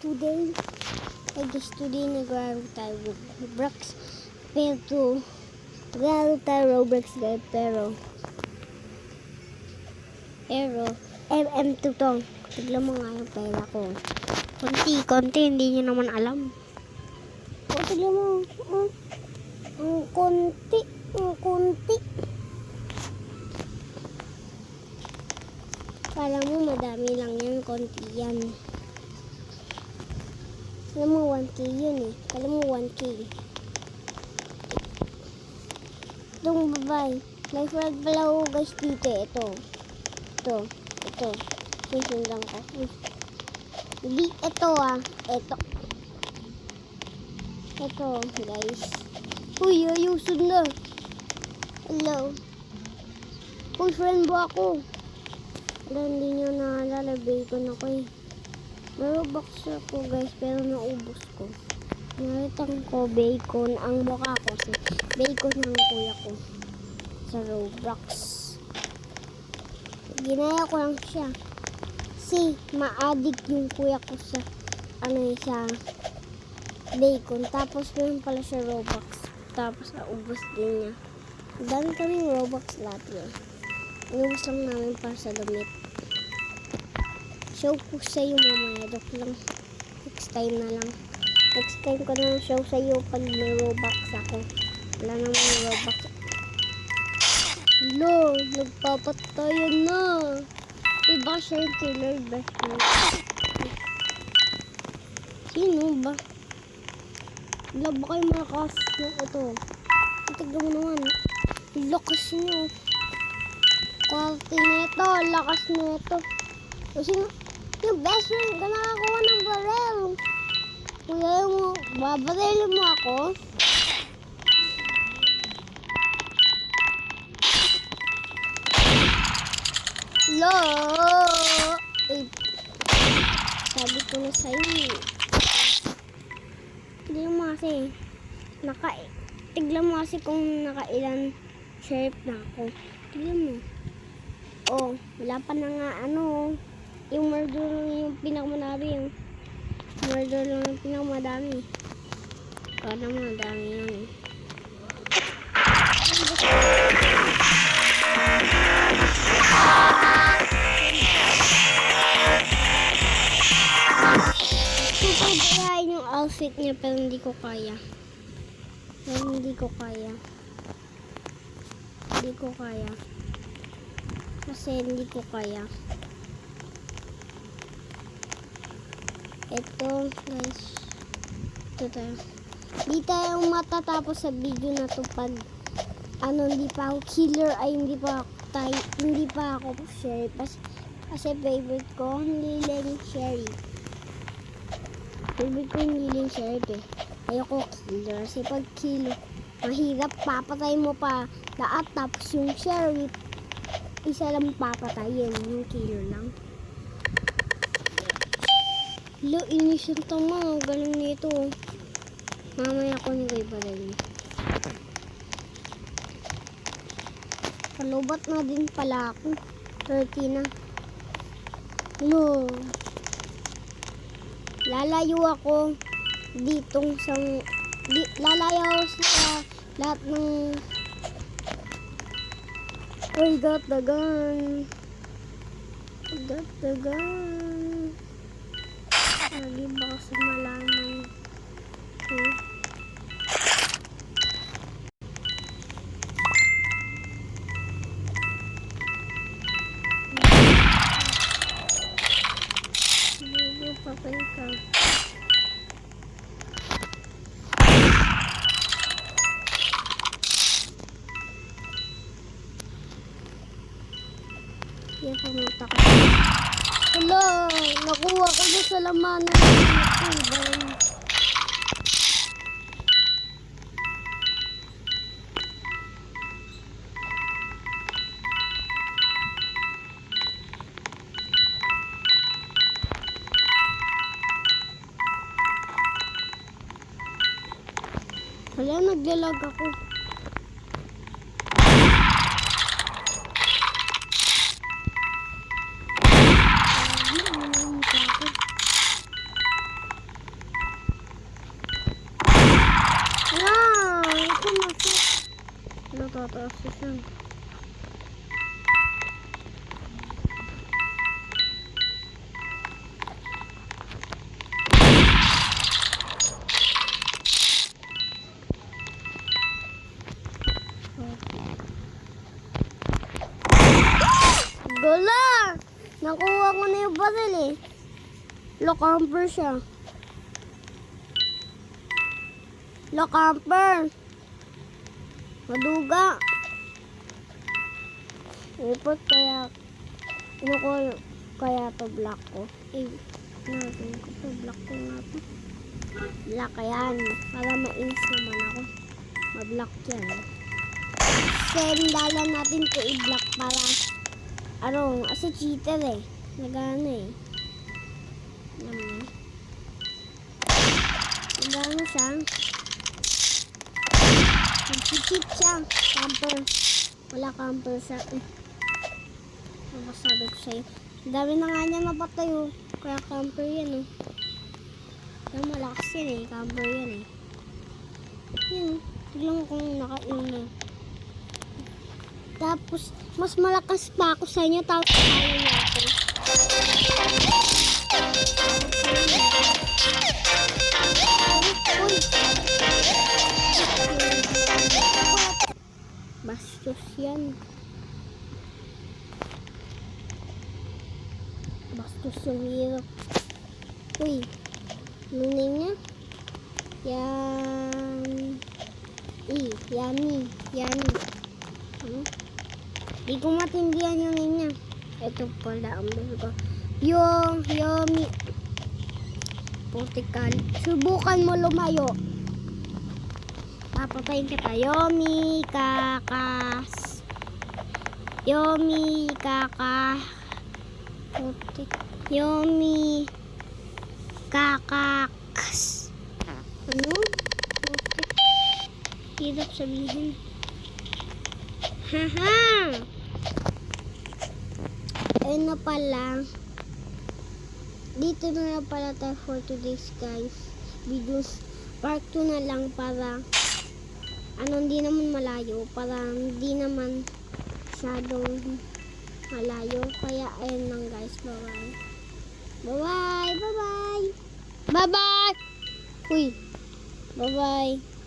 today naglaro tayo Roblox. Naglaro tayo Roblox guys, pero MM2 to. Tignan mo nga yung pera ko. Konti, hindi nyo naman alam. O, tignan mo. Ang konti. Kala mo madami lang yan, konti yan. Kala mo 1K yun eh. Kala mo 1K. Itong babay. Life rod pala ako guys dito. Ito. Sisundan ko. Hindi, ito guys. Uy, ayusin na. Hello. Uy, friend mo ako. Hindi nyo naalala, bacon ako eh. May box ako guys, pero naubos ko. Nalitan ko bacon ang mukha ko. Bacon ng kuya ko sa Roblox. Ginaya ko lang siya. Si ma-addict yung kuya ko sa sa bacon. Tapos meron pala siya Roblox. Tapos naubos din niya. Dami kaming Roblox lahat yun. Inubos lang namin para sa damit. Show ko sa iyo mamaya. Joke lang. Next time na lang. Next time ko na show sa iyo pag may Robux ako. Wala namang Robux. Hello, nagpapatayan na. Iba siya yung killer best friend. Sino ba? Wala ba kayo malakas na ito? Tignan mo naman. Lakas nyo. Quality nito. Lakas nito. O sino? Yung best friend ka nakakuha ng barrel. Kuya mo, babarelin mo ako? Hello? Eh, sabi ko na sa'yo. Tignan mo kasi. Tignan mo kasi kung nakailan sheriff na ako. Tignan mo. Oh, wala pa na nga yung murder yung pinakamadami. Murder lang yung pinakamadami. Ikaw naman, madami yun eh. Susubayain yung outfit niya pero hindi ko kaya. Kasi hindi ko kaya. Ito guys. Ito tayo. Di tayo matatapos sa video na to pag hindi pa ako killer ay hindi pa ako sheriff. Kasi favorite ko niling sheriff. Ayoko killer. Kasi pag killer mahirap, papatay mo pa lahat tapos yung sheriff isa lang papatayin, yung killer lang. Lo, inis yung tama. Galing nito. Mamaya ko nilay pa rin. Palubat na din pala ako. 30 na. Lo. Lalayo ako ditong lalayo sa lahat ng I got the gun. Lagi ba kasi malaman ko? Hindi papay ka. Yan, pumunta ka. Hello! Nakuha ko na sa laman ng table. Wala, naglalag ako. tataas na siya. Gala! Nakuha ko na yung baril eh. Lock-camper siya. Lock-camper. Maduga. Report kaya kaya to black ko. Eh, natin ko to black ko nga to. Black yan. Para ma-ins naman ako. Ma-black yan. Sendalan natin to i-black para as a cheater eh. Nagana eh. Nagana siya. Nag-cheat siya. Camper. Wala camper siya. Ano sabi ko sa'yo? Dami na nga niya napatay oh. Kaya camper yan oh. Kaya malakas yan eh. Camper yan eh. Yan. Tignan kung naka-in. Tapos, mas malakas pa ako sa inyo. Tapos, kaya niya ako. Uy! Bastos yan. Bastos yung hirap. Uy! Nunay niya. Yummy. Di ko matindihan yung name niya. Ito pala ang best ko. Yomi. Putikal. Subukan mo lumayo. Papatayin kita. Yomi kakas. Putik. Yomi kakaks. Ano? Putik. Hirap sabihin. Haha! Ayun na pala. Dito na pala tayo for today's guys. Videos part 2 na lang para hindi naman malayo. Para hindi naman masyadong malayo. Kaya ayun lang guys. Bye-bye. Bye-bye! Bye-bye! Bye-bye! Uy! Bye-bye!